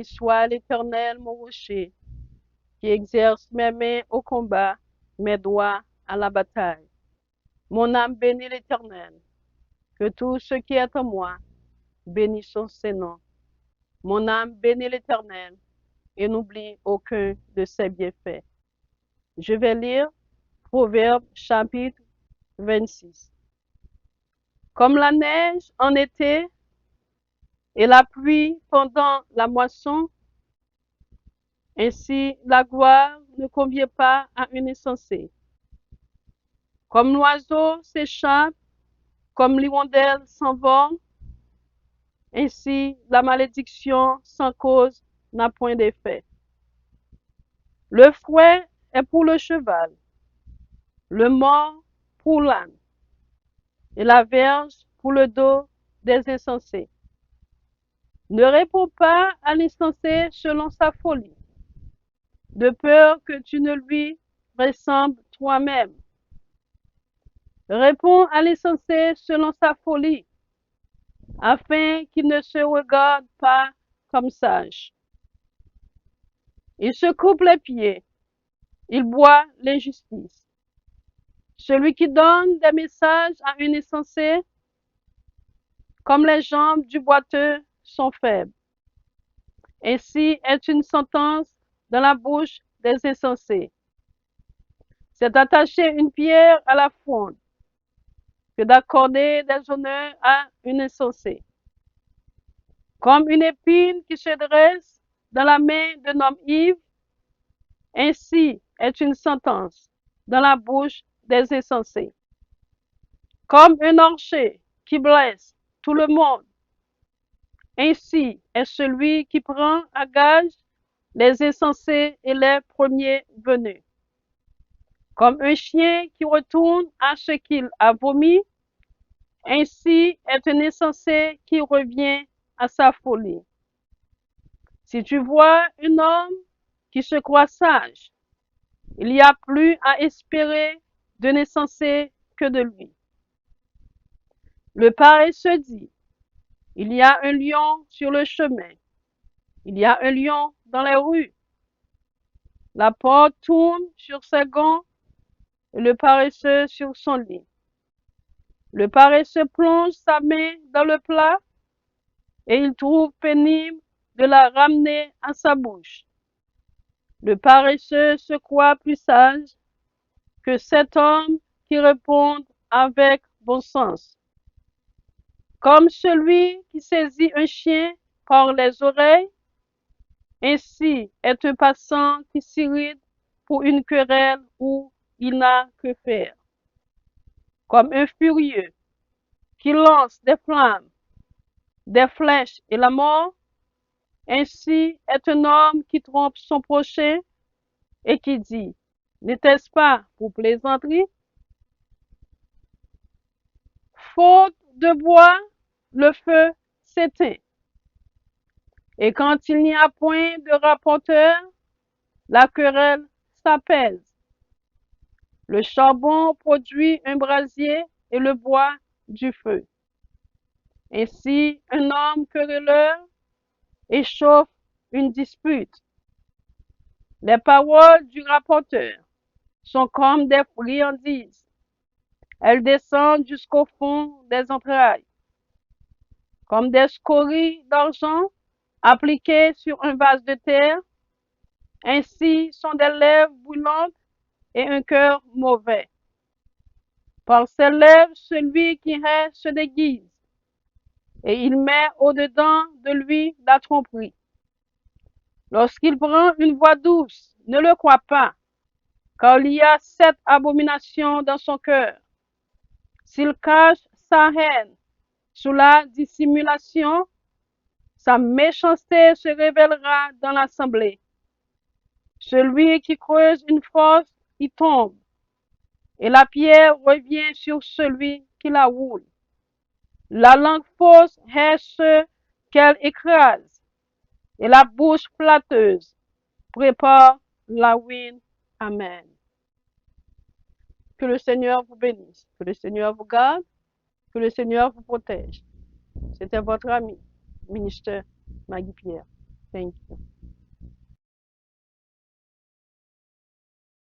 Béni soit l'Éternel, mon rocher, qui exerce mes mains au combat, mes doigts à la bataille. Mon âme bénit l'Éternel. Que tout ce qui est en moi bénisse son Saint-Nom. Mon âme bénit l'Éternel et n'oublie aucun de ses bienfaits. Je vais lire Proverbe chapitre 26. Comme la neige en été et la pluie pendant la moisson, ainsi la gloire ne convient pas à un insensé. Comme l'oiseau s'échappe, comme l'hirondelle s'envole, ainsi la malédiction sans cause n'a point d'effet. Le fouet est pour le cheval, le mors pour l'âne, et la verge pour le dos des insensés. Ne réponds pas à l'insensé selon sa folie, de peur que tu ne lui ressembles toi-même. Réponds à l'insensé selon sa folie, afin qu'il ne se regarde pas comme sage. Il se coupe les pieds, il boit l'injustice. Celui qui donne des messages à un insensé, comme les jambes du boiteux sont faibles. Ainsi est une sentence dans la bouche des insensés. C'est attacher une pierre à la fronde que d'accorder des honneurs à un insensé. Comme une épine qui se dresse dans la main d'un homme ivre, ainsi est une sentence dans la bouche des insensés. Comme un archer qui blesse tout le monde, ainsi est celui qui prend à gage les insensés et les premiers venus. Comme un chien qui retourne à ce qu'il a vomi, ainsi est un insensé qui revient à sa folie. Si tu vois un homme qui se croit sage, il y a plus à espérer d'un insensé que de lui. Le paresseux dit, il y a un lion sur le chemin, il y a un lion dans les rues. La porte tourne sur ses gonds et le paresseux sur son lit. Le paresseux plonge sa main dans le plat et il trouve pénible de la ramener à sa bouche. Le paresseux se croit plus sage que cet homme qui répond avec bon sens. Comme celui qui saisit un chien par les oreilles, ainsi est un passant qui s'irrite pour une querelle où il n'a que faire. Comme un furieux qui lance des flammes, des flèches et la mort, ainsi est un homme qui trompe son prochain et qui dit, n'était-ce pas pour plaisanterie? Faute de bois, le feu s'éteint. Et quand il n'y a point de rapporteur, la querelle s'apaise. Le charbon produit un brasier et le bois du feu. Ainsi, un homme querelleur échauffe une dispute. Les paroles du rapporteur sont comme des friandises. Elles descendent jusqu'au fond des entrailles, comme des scories d'argent appliquées sur un vase de terre. Ainsi sont des lèvres brûlantes et un cœur mauvais. Par ses lèvres, celui qui hait se déguise, et il met au-dedans de lui la tromperie. Lorsqu'il prend une voix douce, ne le crois pas, car il y a 7 abominations dans son cœur. S'il cache sa haine sous la dissimulation, sa méchanceté se révélera dans l'assemblée. Celui qui creuse une fosse y tombe, et la pierre revient sur celui qui la roule. La langue fausse hait ceux qu'elle écrase, et la bouche flatteuse prépare la ruine. Amen. Que le Seigneur vous bénisse, que le Seigneur vous garde, que le Seigneur vous protège. C'était votre ami, ministre Maggie Pierre. Thank you.